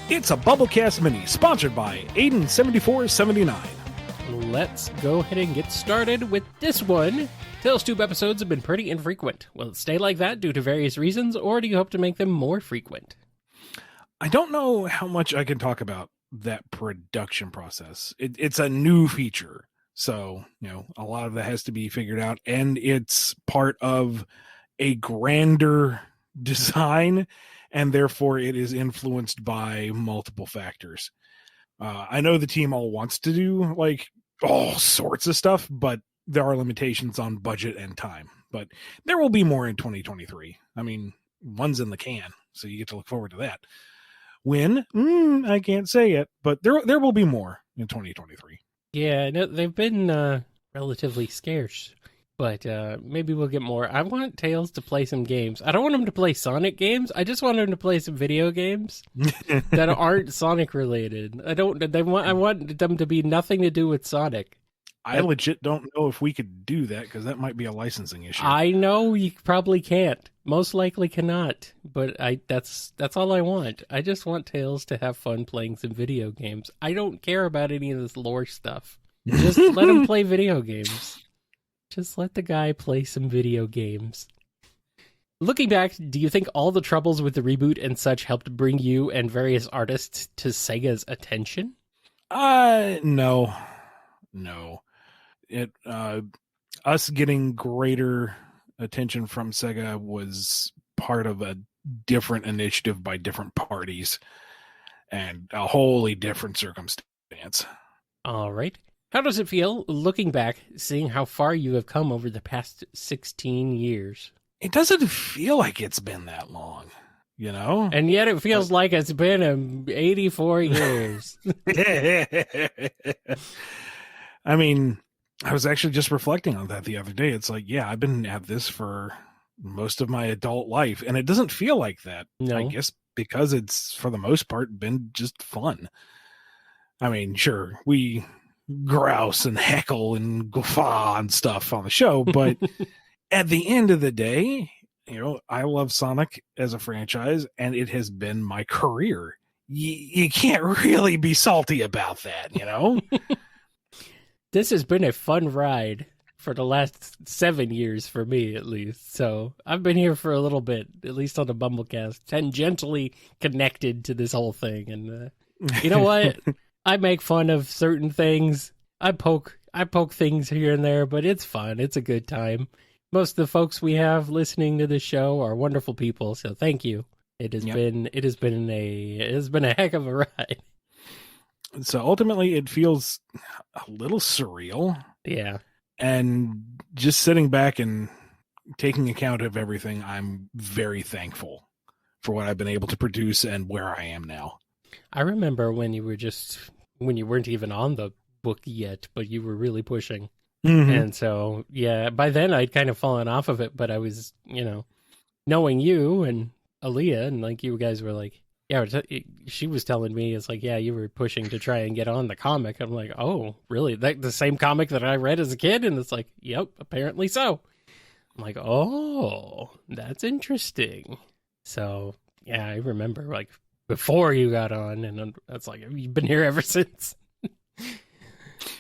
It's a BumbleKast Mini, sponsored by Aiden7479. Let's go ahead and get started with this one. TailsTube episodes have been pretty infrequent. Will it stay like that due to various reasons, or do you hope to make them more frequent? I don't know how much I can talk about that production process. It's a new feature, so a lot of that has to be figured out, and it's part of a grander design, and therefore it is influenced by multiple factors. I know the team all wants to do like all sorts of stuff, but there are limitations on budget and time. But there will be more in 2023. I mean, one's in the can, so you get to look forward to that. When? I can't say it, but there will be more in 2023. Yeah, no, they've been relatively scarce, but maybe we'll get more. I want Tails to play some games. I don't want him to play Sonic games. I just want him to play some video games that aren't Sonic related. I want them to be nothing to do with Sonic. I legit don't know if we could do that, because that might be a licensing issue. I know you probably can't. Most likely cannot. But that's all I want. I just want Tails to have fun playing some video games. I don't care about any of this lore stuff. Just let him play video games. Just let the guy play some video games. Looking back, do you think all the troubles with the reboot and such helped bring you and various artists to Sega's attention? No. Us getting greater attention from Sega was part of a different initiative by different parties and a wholly different circumstance. All right. How does it feel, looking back, seeing how far you have come over the past 16 years? It doesn't feel like it's been that long, And yet it feels like it's been 84 years. I mean, I was actually just reflecting on that the other day. It's like, yeah, I've been at this for most of my adult life, and it doesn't feel like that. No. I guess because it's, for the most part, been just fun. I mean, sure, we grouse and heckle and guffaw and stuff on the show, but at the end of the day, I love Sonic as a franchise, and it has been my career. You can't really be salty about that, This has been a fun ride for the last 7 years for me, at least. So I've been here for a little bit, at least on the BumbleKast, tangentially connected to this whole thing. And you know what? I make fun of certain things. I poke things here and there, but it's fun. It's a good time. Most of the folks we have listening to this show are wonderful people, so thank you. It has been a heck of a ride. So ultimately, it feels a little surreal. Yeah. And just sitting back and taking account of everything, I'm very thankful for what I've been able to produce and where I am now. I remember when you weren't even on the book yet, but you were really pushing. Mm-hmm. And so, yeah, by then I'd kind of fallen off of it, but I was, knowing you and Aaliyah, and like you guys were like, yeah, she was telling me, it's like, yeah, you were pushing to try and get on the comic. I'm like, oh, really? The same comic that I read as a kid? And it's like, yep, apparently so. I'm like, oh, that's interesting. So, yeah, I remember, like, before you got on, and that's like, you've been here ever since.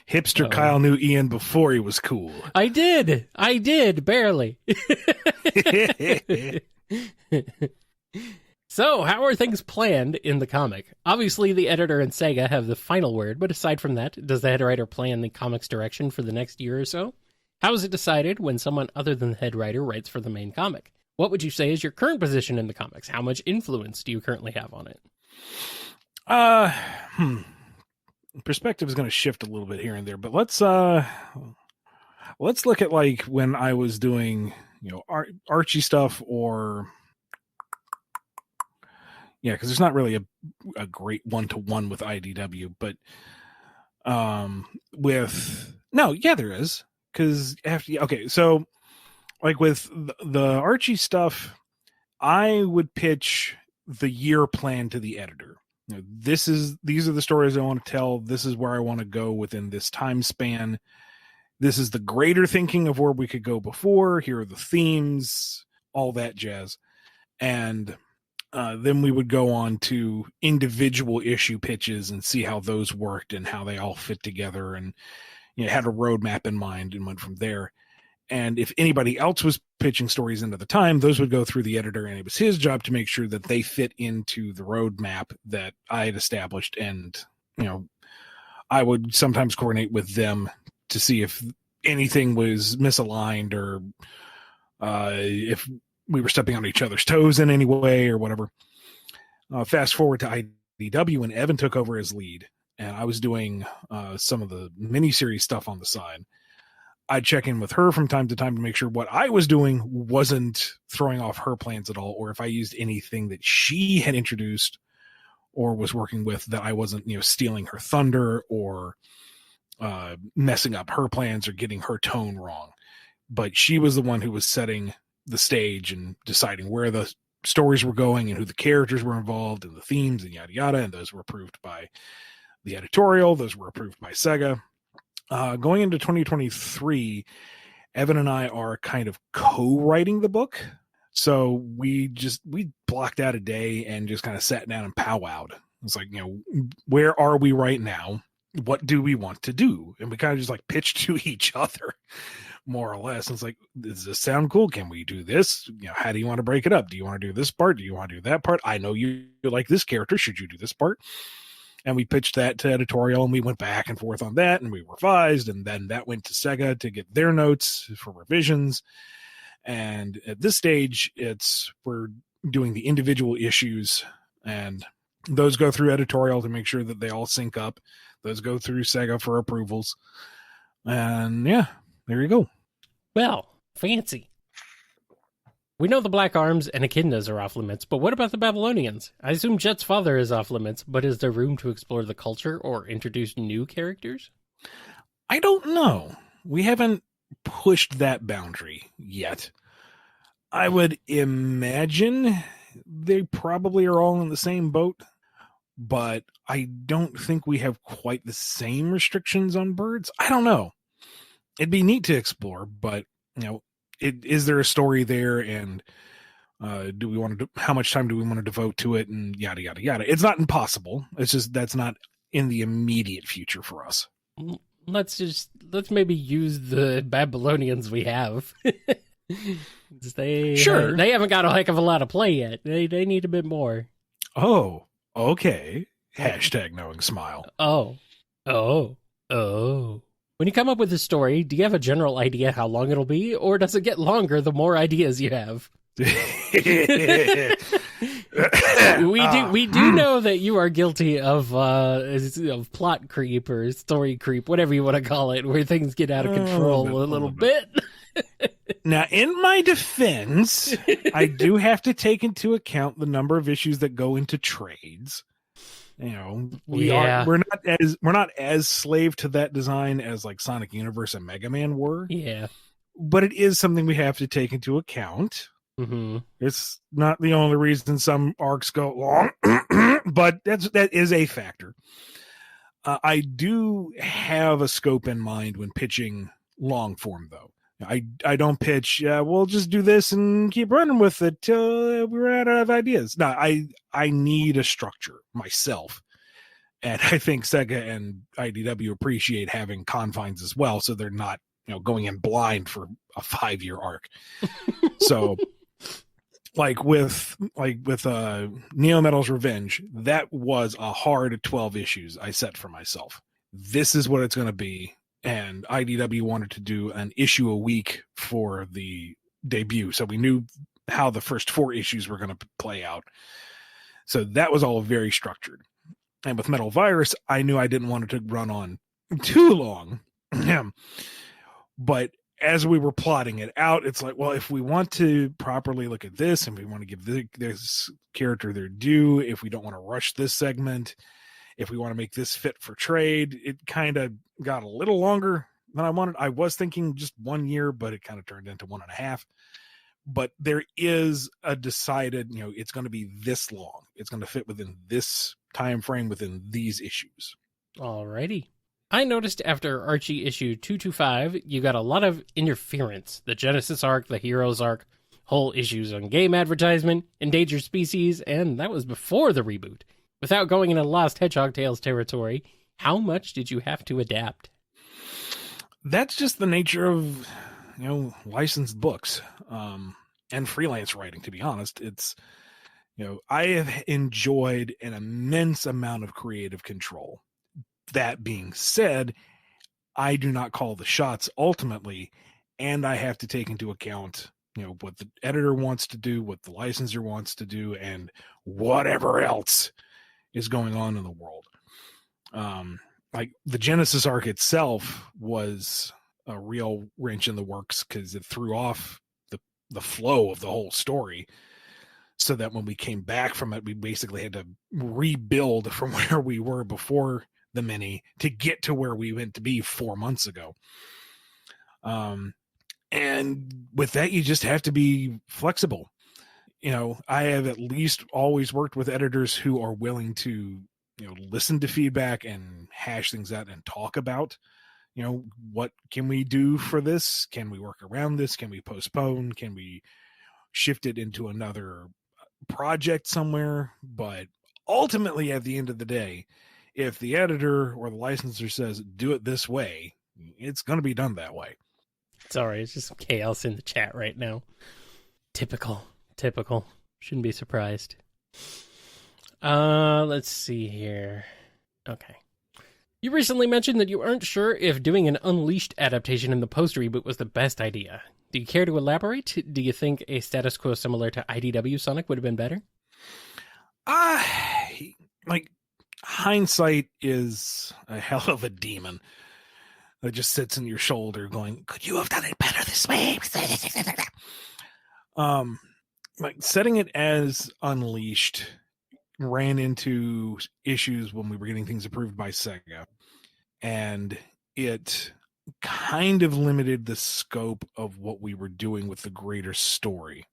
Hipster Kyle knew Ian before he was cool. I did, barely. So, how are things planned in the comic? Obviously, the editor and Sega have the final word, but aside from that, does the head writer plan the comic's direction for the next year or so? How is it decided when someone other than the head writer writes for the main comic? What would you say is your current position in the comics? How much influence do you currently have on it? Perspective is going to shift a little bit here and there, but let's look at like when I was doing, Archie stuff, or because there's not really a great one-to-one with IDW, but there is, because so like with the Archie stuff, I would pitch the year plan to the editor. These are the stories I want to tell. This is where I want to go within this time span. this is the greater thinking of where we could go before. Here are the themes, all that jazz. And then we would go on to individual issue pitches and see how those worked and how they all fit together, and had a roadmap in mind and went from there. And if anybody else was pitching stories into the time, those would go through the editor, and it was his job to make sure that they fit into the roadmap that I had established. And, I would sometimes coordinate with them to see if anything was misaligned or if we were stepping on each other's toes in any way or whatever. Fast forward to IDW when Evan took over as lead, and I was doing some of the miniseries stuff on the side. I'd check in with her from time to time to make sure what I was doing wasn't throwing off her plans at all, or if I used anything that she had introduced or was working with that I wasn't, stealing her thunder or messing up her plans or getting her tone wrong. But she was the one who was setting the stage and deciding where the stories were going and who the characters were involved and the themes and yada yada. And those were approved by the editorial. Those were approved by Sega. Going into 2023, Evan and I are kind of co-writing the book. So we blocked out a day and just kind of sat down and powwowed. It's like, where are we right now? What do we want to do? And we kind of just like pitched to each other, more or less. And it's like, does this sound cool? Can we do this? How do you want to break it up? Do you want to do this part? Do you want to do that part? I know you like this character. Should you do this part? And we pitched that to editorial, and we went back and forth on that, and we revised, and then that went to Sega to get their notes for revisions. And at this stage, we're doing the individual issues, and those go through editorial to make sure that they all sync up. Those go through Sega for approvals. And yeah, there you go. Well, fancy. We know the Black Arms and Echidnas are off limits, but what about the Babylonians? I assume Jet's father is off limits, but is there room to explore the culture or introduce new characters? I don't know. We haven't pushed that boundary yet. I would imagine they probably are all in the same boat, but I don't think we have quite the same restrictions on birds. I don't know. It'd be neat to explore, but, is there a story there, and do we want to? How much time do we want to devote to it, and yada yada yada? It's not impossible. It's just that's not in the immediate future for us. Let's maybe use the Babylonians we have. They haven't got a heck of a lot of play yet. They need a bit more. Oh, okay. Hashtag knowing smile. Oh. When you come up with a story, do you have a general idea how long it'll be, or does it get longer the more ideas you have? We do know that you are guilty of plot creep or story creep, whatever you want to call it, where things get out of control a little bit. Now, in my defense, I do have to take into account the number of issues that go into trades. We're not as slave to that design as like Sonic Universe and Mega Man were. Yeah, but it is something we have to take into account. Mm-hmm. It's not the only reason some arcs go long, but that is a factor. I do have a scope in mind when pitching long form, though. I don't pitch, we'll just do this and keep running with it till we're out of ideas. No, I need a structure myself. And I think Sega and IDW appreciate having confines as well, so they're not, going in blind for a 5-year arc. So like with Neo Metal's Revenge, that was a hard 12 issues I set for myself. This is what it's going to be. And IDW wanted to do an issue a week for the debut. So we knew how the first 4 issues were going to play out. So that was all very structured. And with Metal Virus, I knew I didn't want it to run on too long. But as we were plotting it out, it's like, well, if we want to properly look at this, and we want to give this character their due, if we don't want to rush this segment, if we want to make this fit for trade, it kind of got a little longer than I wanted. I was thinking just 1 year, but it kind of turned into 1.5. But there is a decided, it's going to be this long. It's going to fit within this time frame, within these issues. Alrighty. I noticed after Archie issue 225, you got a lot of interference. The Genesis arc, the Heroes arc, whole issues on game advertisement, endangered species, and that was before the reboot. Without going into Lost Hedgehog Tales territory, how much did you have to adapt? That's just the nature of, licensed books and freelance writing, to be honest. It's, I have enjoyed an immense amount of creative control. That being said, I do not call the shots ultimately, and I have to take into account, what the editor wants to do, what the licensor wants to do, and whatever else is going on in the world. Like the Genesis arc itself was a real wrench in the works because it threw off the flow of the whole story. So that when we came back from it, we basically had to rebuild from where we were before the mini to get to where we went to be 4 months ago. And with that, you just have to be flexible. I have at least always worked with editors who are willing to, listen to feedback and hash things out and talk about, what can we do for this? Can we work around this? Can we postpone? Can we shift it into another project somewhere? But ultimately, at the end of the day, if the editor or the licensor says, do it this way, it's going to be done that way. Sorry, it's just chaos in the chat right now. Typical. Shouldn't be surprised. Let's see here. Okay. You recently mentioned that you aren't sure if doing an Unleashed adaptation in the post-reboot was the best idea. Do you care to elaborate? Do you think a status quo similar to IDW Sonic would have been better? Hindsight is a hell of a demon that just sits in your shoulder going, could you have done it better this way? Setting it as Unleashed ran into issues when we were getting things approved by Sega, and it kind of limited the scope of what we were doing with the greater story.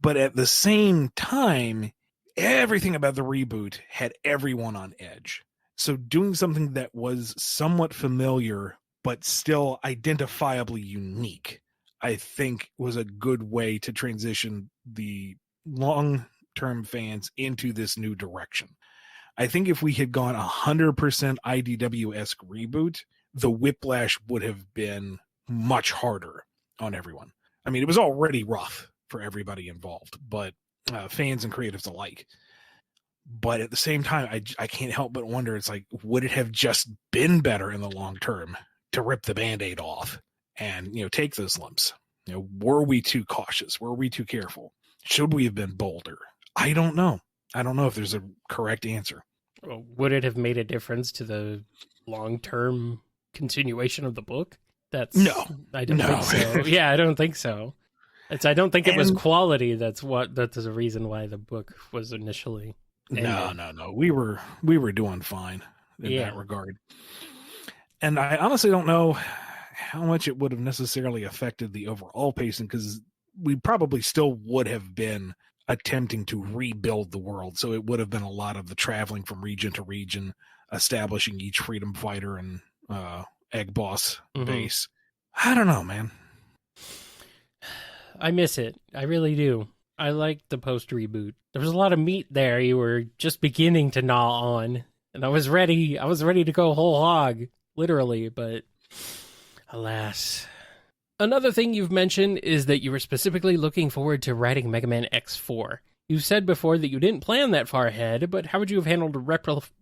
But at the same time, everything about the reboot had everyone on edge. So doing something that was somewhat familiar, but still identifiably unique, I think was a good way to transition the long-term fans into this new direction. I think if we had gone 100% IDW-esque reboot, the whiplash would have been much harder on everyone. I mean, it was already rough for everybody involved, but fans and creatives alike. But at the same time, I can't help but wonder, it's like, would it have just been better in the long term to rip the Band-Aid off and, take those lumps? Were we too cautious? Were we too careful? Should we have been bolder? I don't know. I don't know if there's a correct answer. Well, would it have made a difference to the long-term continuation of the book? No. I don't think so. Yeah, I don't think so. I don't think it was quality. That's the reason why the book was initially ended. No. We were doing fine in that regard. And I honestly don't know how much it would have necessarily affected the overall pacing, because we probably still would have been attempting to rebuild the world. So it would have been a lot of the traveling from region to region, establishing each freedom fighter and egg boss base. I don't know, man. I miss it. I really do. I liked the post reboot. There was a lot of meat there you were just beginning to gnaw on, and I was ready to go whole hog, literally, but alas. Another thing you've mentioned is that you were specifically looking forward to writing Mega Man X4. You said before that you didn't plan that far ahead, but how would you have handled Repliforce,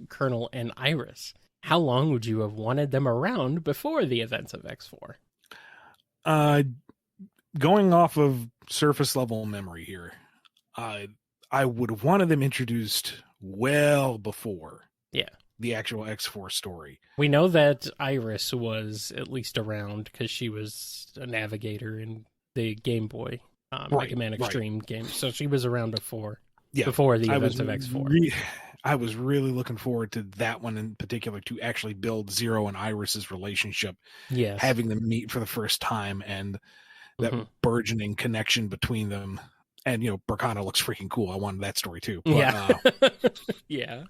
Colonel, and Iris? How long would you have wanted them around before the events of X4? Going off of surface level memory here, I would have wanted them introduced well before the actual X4 story. We know that Iris was at least around because she was a navigator in the Game Boy Mega Man Extreme game, so she was around before the events of X4. I was really looking forward to that one in particular, to actually build Zero and Iris's relationship, having them meet for the first time, and that burgeoning connection between them. And, Berkana looks freaking cool. I wanted that story too. But, yeah.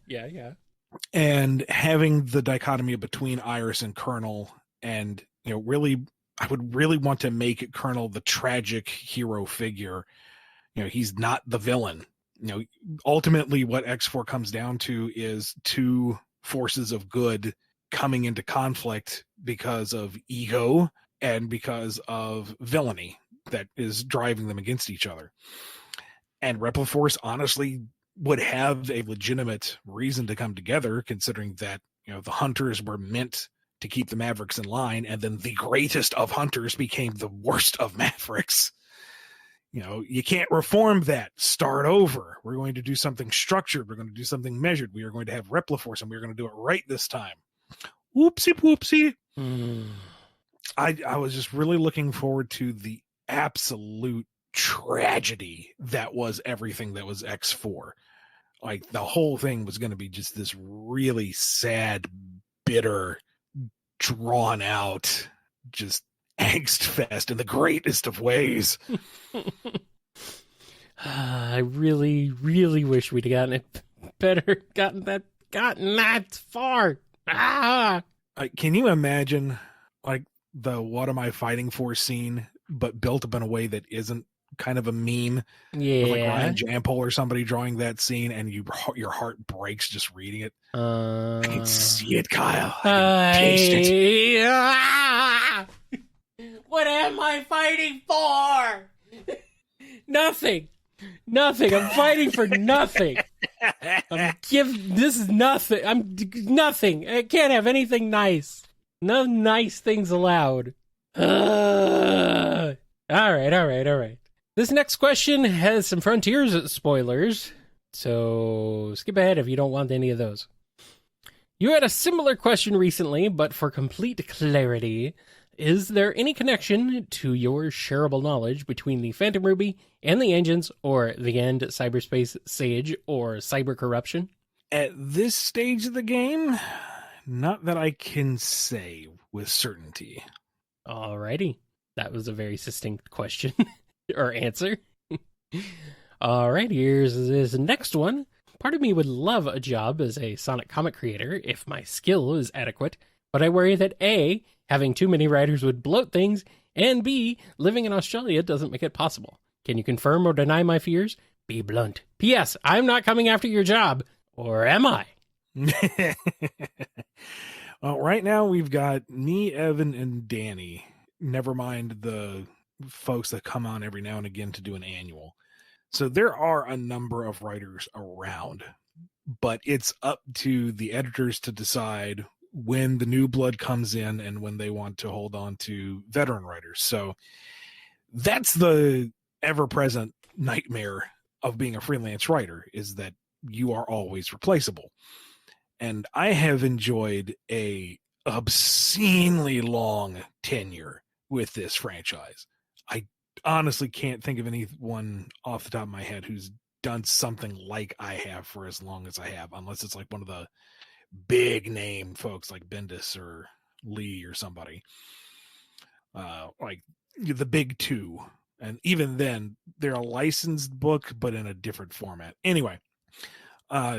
and having the dichotomy between Iris and Colonel, and really, I would really want to make Colonel the tragic hero figure. He's not the villain. Ultimately, what X4 comes down to is two forces of good coming into conflict because of ego and because of villainy that is driving them against each other. And Repliforce honestly would have a legitimate reason to come together, considering that the hunters were meant to keep the Mavericks in line, and then the greatest of hunters became the worst of Mavericks. You can't reform that. Start over. We're going to do something structured. We're going to do something measured. We are going to have Repliforce, and we're going to do it right this time. Whoopsie poopsie. I was just really looking forward to the absolute tragedy that was everything that was X4. Like, the whole thing was going to be just this really sad, bitter, drawn out, just angst fest in the greatest of ways. I really, really wish we'd gotten it better, gotten that far. Can you imagine, like, the "What am I fighting for" scene, but built up in a way that isn't kind of a meme? Yeah, with like Ryan Jampol or somebody drawing that scene, and your heart breaks just reading it. I can see it, Kyle. I can taste it. What am I fighting for? Nothing. I'm fighting for nothing. This is nothing. I'm nothing. I can't have anything nice. No nice things allowed. All right. This next question has some Frontiers spoilers, so skip ahead if you don't want any of those. You had a similar question recently, but for complete clarity, is there any connection to your shareable knowledge between the Phantom Ruby and the engines, or the end cyberspace sage, or cyber corruption? At this stage of the game, not that I can say with certainty. Alrighty. That was a very succinct question, or answer. Alright, here's this next one. Part of me would love a job as a Sonic comic creator if my skill is adequate, but I worry that A, having too many writers would bloat things, and B, living in Australia doesn't make it possible. Can you confirm or deny my fears? Be blunt. P.S. I'm not coming after your job. Or am I? Well, right now we've got me, Evan, and Danny. Never mind the folks that come on every now and again to do an annual. So there are a number of writers around, but it's up to the editors to decide when the new blood comes in and when they want to hold on to veteran writers. So that's the ever-present nightmare of being a freelance writer, is that you are always replaceable. And I have enjoyed a obscenely long tenure with this franchise. I honestly can't think of anyone off the top of my head who's done something like I have for as long as I have, unless it's like one of the big name folks like Bendis or Lee or somebody. Like the big two. And even then, they're a licensed book, but in a different format. Anyway,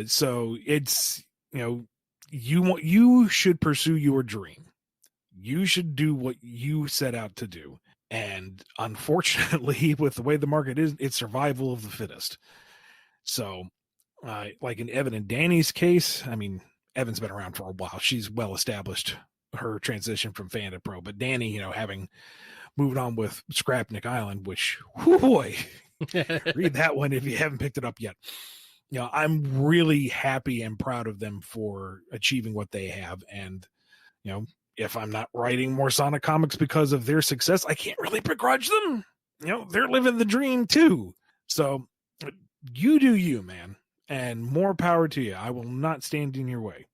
so it's, you should pursue your dream. You should do what you set out to do. And unfortunately, with the way the market is, it's survival of the fittest. So, like in Evan and Danny's case, I mean, Evan's been around for a while. She's well established, her transition from fan to pro. But Danny, having moved on with Scrapnik Island, which, boy, read that one if you haven't picked it up yet. I'm really happy and proud of them for achieving what they have. And, if I'm not writing more Sonic comics because of their success, I can't really begrudge them. They're living the dream too. So you do you, man, and more power to you. I will not stand in your way.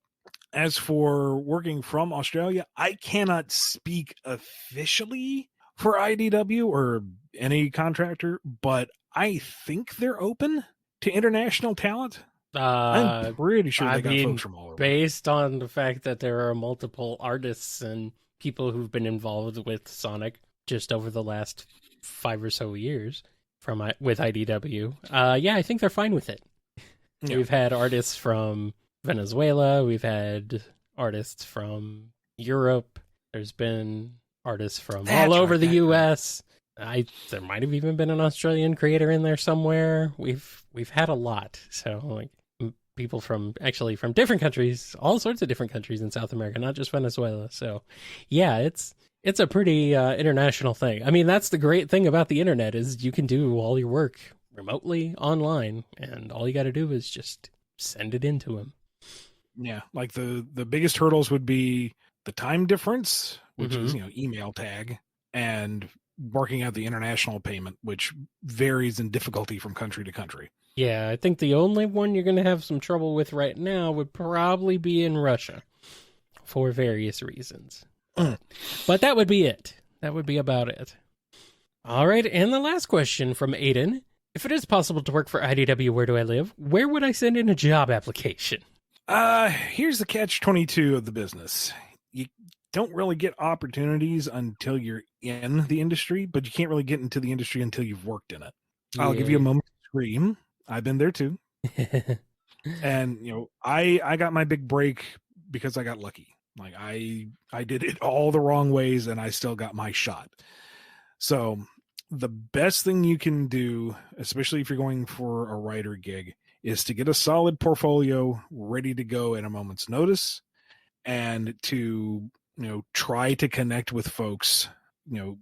As for working from Australia, I cannot speak officially for IDW or any contractor, but I think they're open to international talent. I'm pretty sure they got folks from all over. Based on the fact that there are multiple artists and people who've been involved with Sonic just over the last 5 or so years with IDW, I think they're fine with it. Yeah. We've had artists from Venezuela. We've had artists from Europe. There's been artists from all over the U.S. There might have even been an Australian creator in there somewhere. We've had a lot. So like people from different countries, all sorts of different countries in South America, not just Venezuela. So yeah, it's a pretty international thing. I mean, that's the great thing about the internet is you can do all your work remotely online, and all you got to do is just send it in to them. Yeah, like the biggest hurdles would be the time difference, which is email tag, and working out the international payment, which varies in difficulty from country to country. Yeah, I think the only one you're going to have some trouble with right now would probably be in Russia for various reasons. But that would be it. That would be about it. All right, and the last question from Aiden. If it is possible to work for IDW Where Do I Live, where would I send in a job application? Here's the catch-22 of the business. You don't really get opportunities until you're in the industry, but you can't really get into the industry until you've worked in it. Yeah. I'll give you a moment to scream. I've been there too. And, I got my big break because I got lucky. Like I did it all the wrong ways and I still got my shot. So the best thing you can do, especially if you're going for a writer gig, is to get a solid portfolio ready to go at a moment's notice, and to, try to connect with folks,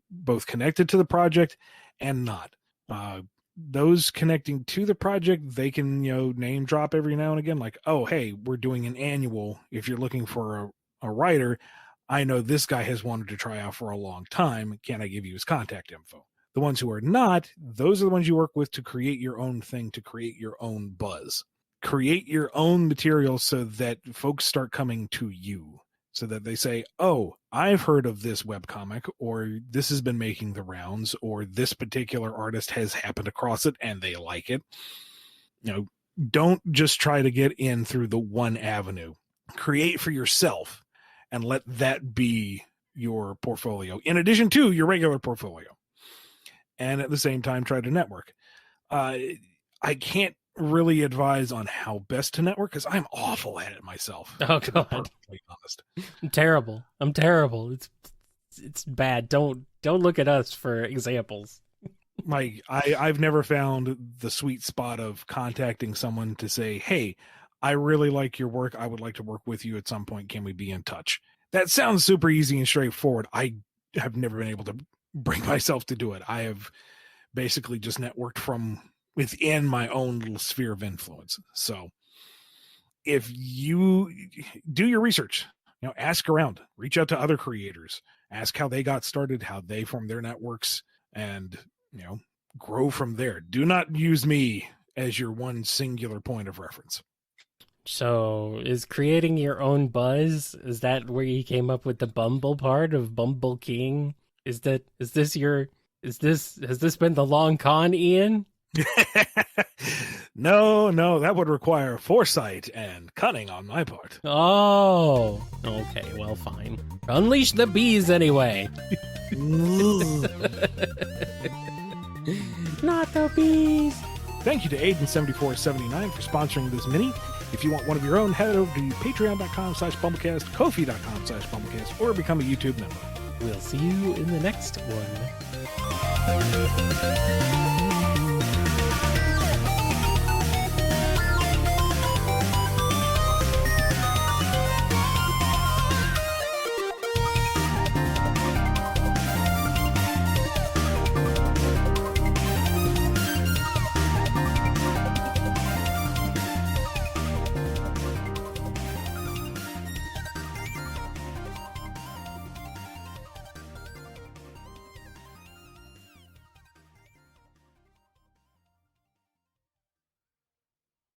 both connected to the project and not. Those connecting to the project, they can, name drop every now and again, like, oh, hey, we're doing an annual. If you're looking for a writer, I know this guy has wanted to try out for a long time. Can I give you his contact info? The ones who are not, those are the ones you work with to create your own thing, to create your own buzz. Create your own material so that folks start coming to you, so that they say, oh, I've heard of this webcomic, or this has been making the rounds, or this particular artist has happened across it and they like it. Don't just try to get in through the one avenue. Create for yourself and let that be your portfolio, in addition to your regular portfolio. And at the same time, try to network. I can't really advise on how best to network because I'm awful at it myself. Oh, to God. be perfectly honest. I'm terrible. It's bad. Don't look at us for examples. Like I've never found the sweet spot of contacting someone to say, hey, I really like your work. I would like to work with you at some point. Can we be in touch? That sounds super easy and straightforward. I have never been able to bring myself to do it. I have basically just networked from within my own little sphere of influence. So if you do your research, ask around, reach out to other creators, ask how they got started, how they formed their networks, and, grow from there. Do not use me as your one singular point of reference. So is creating your own buzz, is that where you came up with the Bumble part of Bumble King? Has this been the long con, Ian? No, that would require foresight and cunning on my part. Oh, okay, well, fine. Unleash the bees anyway. Not the bees. Thank you to Aiden7479 for sponsoring this mini. If you want one of your own, head over to patreon.com/BumbleKast, Ko-fi.com/BumbleKast, or become a YouTube member. We'll see you in the next one.